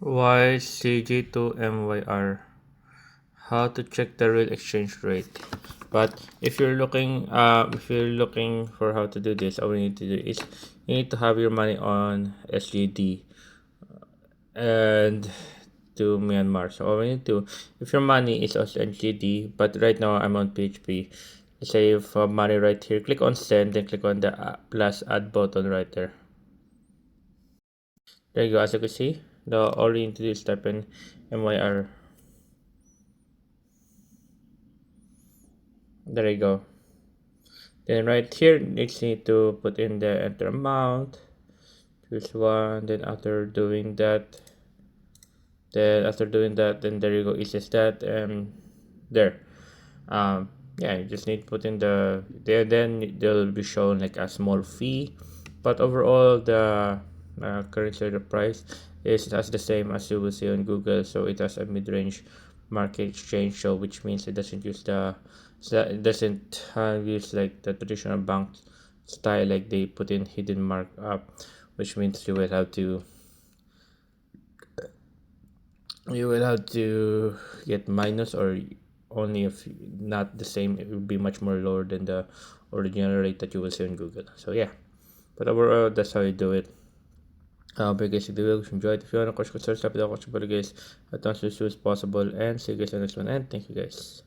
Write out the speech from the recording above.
YCG to MYR. How to check the real exchange rate. But if you're looking for how to do this, all you need to do is you need to have your money on SGD and to Myanmar. So all we need to, if your money is on SGD, but right now I'm on PHP. Let's say if money right here, click on send, then click on the plus add button right there. There you go. As you can see, the all you need to do is type in MYR. There you go. Then right here, next you need to put in the enter amount. Choose one. Then there you go. It's just that and there. Um, yeah, you just need to put in the there. Then they'll be shown like a small fee, but overall the currency or the price is as the same as you will see on Google. So it has a mid-range market exchange, so which means it doesn't use it doesn't use like the traditional bank style, like they put in hidden markup, which means you will have to get minus, or only if not the same, it will be much more lower than the original rate that you will see on Google. So yeah, but overall that's how you do it. But guys, if you will enjoy it, if you want to watch, consider stopping the watch, but guys, as much as soon as possible, and see you guys on the next one, and thank you guys.